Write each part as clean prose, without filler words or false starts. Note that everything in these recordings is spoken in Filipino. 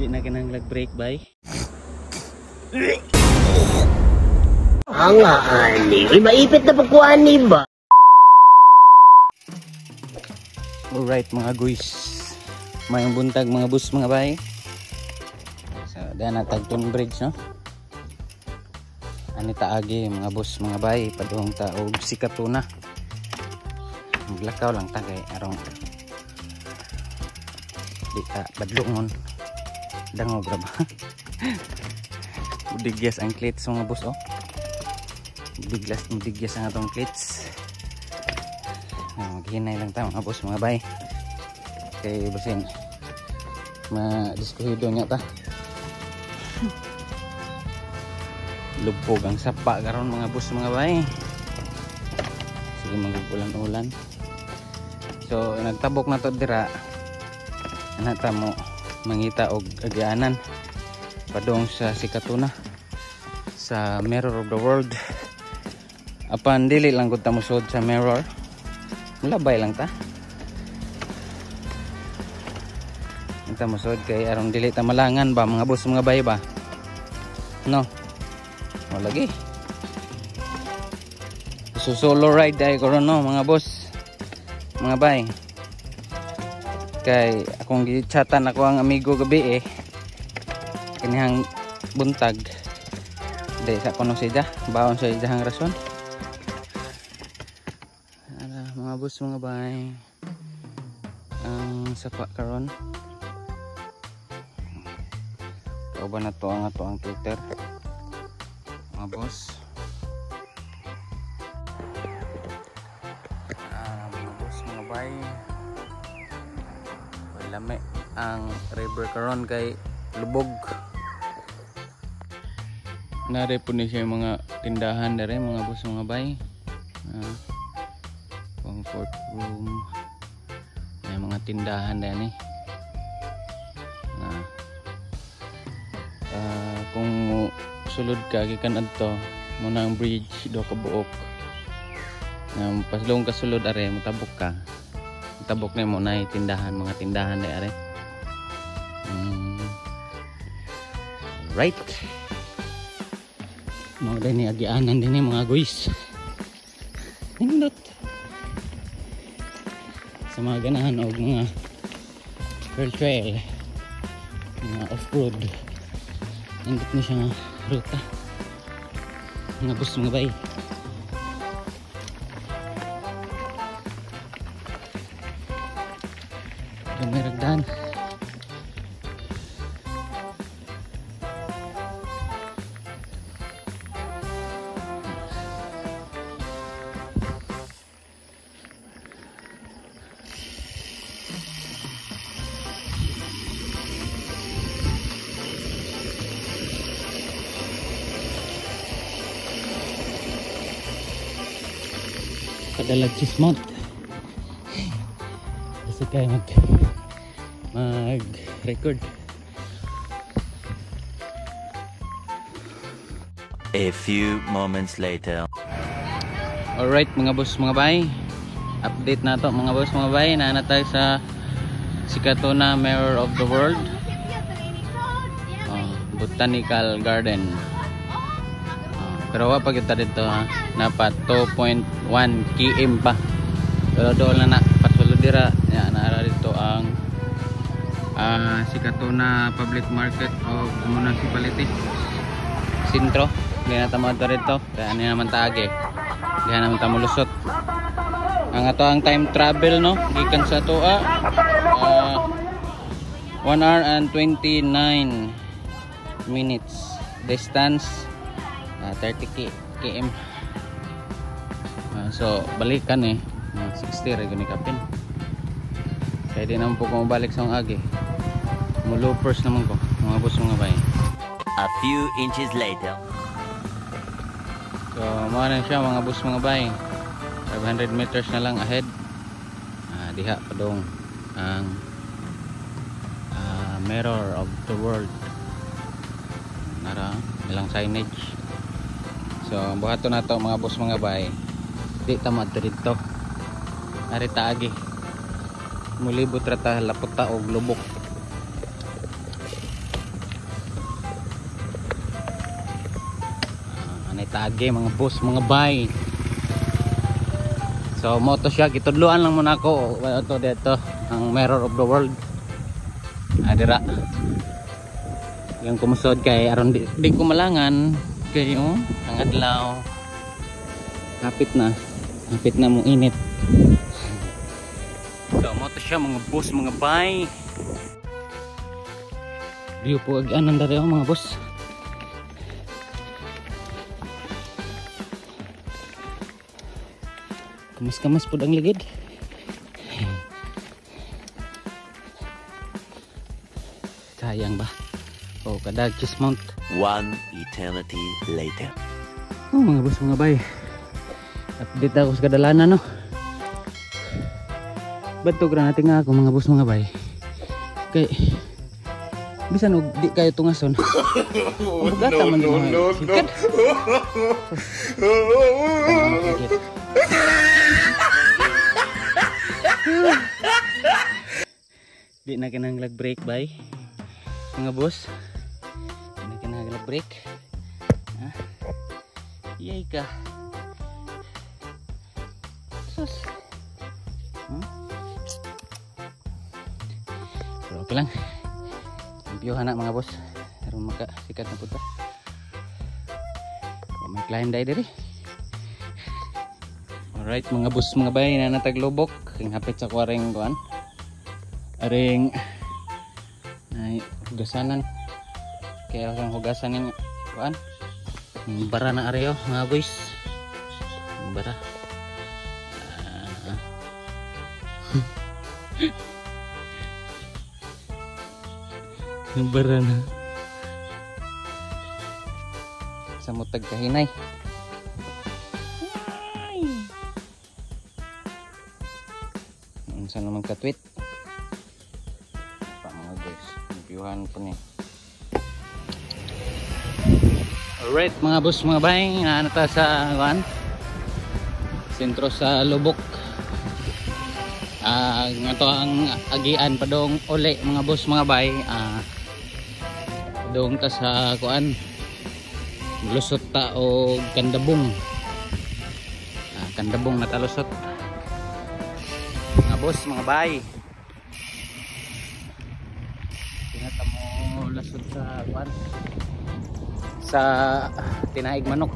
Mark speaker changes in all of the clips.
Speaker 1: Di na kinahanglan break bay.
Speaker 2: Ang ani, maipit na pagkuhan ni ba?
Speaker 1: Alright mga guys, mayong buntag mga bus mga bay. So dahil natagton bridge no. Ani taagi mga bus mga bay, padung taog sikatuna. Maglakaw lang ta kay arong di ta badlongon. Dangog ra ba? Udigyas ang clits mga bus oh. Udigyas ang atong clits. Maghinay lang tayo mga boss mga bay kay basin madiskuhido niya ta. Lubog ang sapa karon mga boss mga bay. Sige mag-ulan-ulan. So nagtabok na to dira anata mo mangita og agianan padong sa sikatuna sa Mirror of the World. Apan dili lang gud ta musod sa Mirror. Mulabay lang ta. Kita musod kay aron dili ta malangan ba mga boss mga bay ba. No. Wala lagi. So solo ride ay karon no mga boss. Mga bay. Kay akong gi-chatan ako ang amigo gabi kinihang buntag. Dili sa kuno siya baon sa iyang rason. Mga boss mga bay ang sapa karon kauban na to ang ato ang Twitter mga boss. Mga boss mga bay lami ang river karon kay lubog nare po ni siya mga tindahan dere mga boss mga bay. Comfort room, may mga tindahan din kung sulod ka gikan adto muna ang bridge do ka buok paslong ka sulod are mutabok ka mutabok na mo na tindahan mga tindahan na are. Right mo din ni agianan din mga guys nindot sa mga ganahan o mga trail mga off-road nandit na siya nga ruta mga bus mga bay. May ragdan kadalag mount kasi kaya mag-record.
Speaker 3: A few moments later.
Speaker 1: Alright mga boss mga bay, update na to mga boss mga bay, naana tayo sa Sikatuna Mirror of the World Botanical Garden. Pero wala pa kita dito napat 2.1 km pa pero doon na pasulod dira naara dito ang Sikatuna Public Market of Municipality Sintro. Hindi na tamo dito kaya ano naman taagi hindi naman tamo lusot ang ato ang time travel no gikan sa toa 1 hour and 29 minutes distance 30 km. So balikan 60 rin ni kapin kaya di naman po kung balik sa agi mulupers naman ko mga boss mga bay.
Speaker 3: A few inches later.
Speaker 1: So mga na siya mga boss mga bay 500 meters na lang ahead diha pa dong ang Mirror of the World nara ilang signage. So buhato na to mga boss mga bay di tamad dito ari taagi mulibot rata lapot ta og lubok tagi mga boss mga bay. So mo to siya, gitudluan lang muna ako ito dito ang mirror of the world. Adira yung kumusod kay aron di ko malangan kayo ang adlaw. Hapit na mo init. So mo to siya mga boss mga bay. View po anan dari mga boss. Kamas-kamas po ang ligid. Sayang ba? Oh, kadag Mount.
Speaker 3: One eternity later.
Speaker 1: Oh, mga boss, mga bay. Update ako sa kadalanan, no? Bantog na natin nga ako, mga boss, mga bay. Kay, bisan og di kayo tungason. Bugata man yung mga sikat. Di na kinahanglag break bay mga boss, di na kinahanglag break. Iyay ka sus. Pero okay lang, impyuhan na mga boss aron makasikat na punta. May client day diri. Alright mga boss mga bay, na nataglubok king hapit sa kuwaring kuan aring ay hugasanan kaya ang hugasan ng kuan bara na areo mga boys, bara bara na sa mutag kahinay. Saan naman katwit pa mga guys, impyuhan po niya. Alright mga boss mga bay, naanata sa sentro sa Lubok. Nga to ang agian pa dong uli mga boss mga bay. Dong ta sa kuan lusot ta o Kandabong. Kandabong na talusot boss mga bay. Tinata mo lasod sa kuan sa tinaig manok.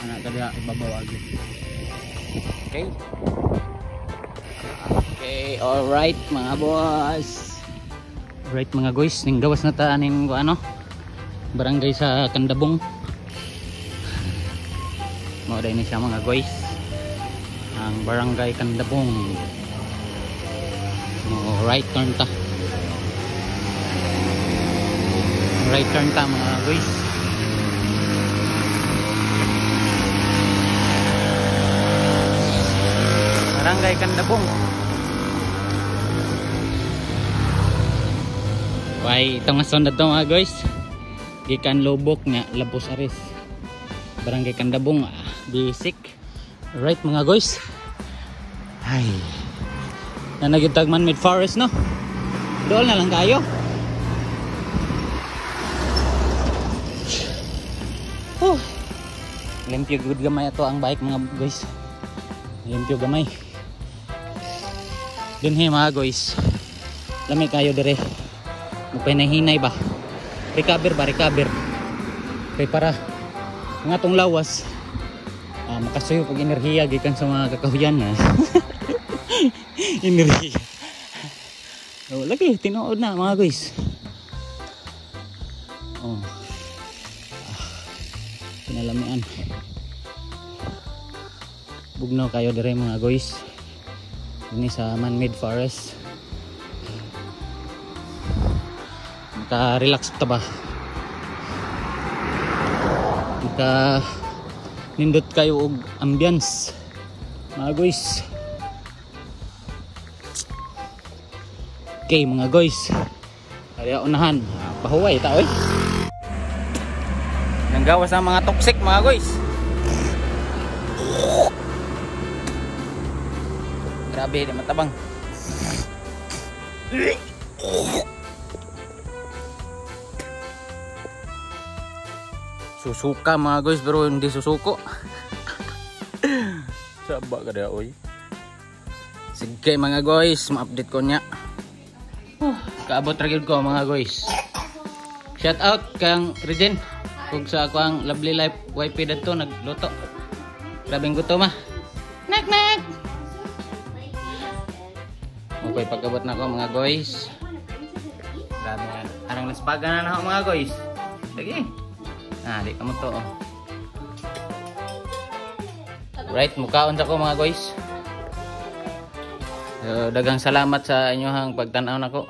Speaker 1: Ana kada ibabawagin. Okay. Okay, all right mga boss. Alright mga guys, ning gawas na ta anin ko ano? Barangay sa Kandabong. Mao dai ni siya mga guys. Ang barangay Kandabong. Right turn ta. Right turn ta mga guys. Barangay Kandabong. Why itong mason na to mga guys. Gikan Lubok nga Labos Aris. Barangay Kandabong, basic. Right mga guys. Ay. Na nagitag man mid forest no. Dool na lang kayo. Limpyo good gamay ato ang bike mga guys. Limpyo gamay. Dinhi mga guys. Lami kayo dire. Magpinahinay ba? Recover ba? Recover. Kay para nga tong lawas makasuyo pag enerhiya gikan sa mga kakahuyan na. Enerhiya. Lagi tinuod na mga guys. Pinalamian. Bugnaw kayo dire mga guys. Ini sa man-made forest. Maka-relax ta ba? Maka nindot kayo og ambience mga guys. Okay mga guys, kaya unahan pahuway ta oy. Nanggawas ang mga toxic mga guys. Grabe di matabang. Susuka mga guys pero hindi susuko. Saba ka dia oy. Sige mga guys, ma-update ko nya. Kaabot ra gyud ko mga guys. Shout out kang Regine kung sa ako ang lovely life wife dito nagluto. Grabing gutom ah. Nak nak. Okay, pagkabot na ko mga guys. Grabe yan. Arang naspaga na ako mga guys. Lagi. Di ka mo to. Oh. Right, mukhaon sa ko mga guys. So, dagang salamat sa inyong pagtanaw na ko.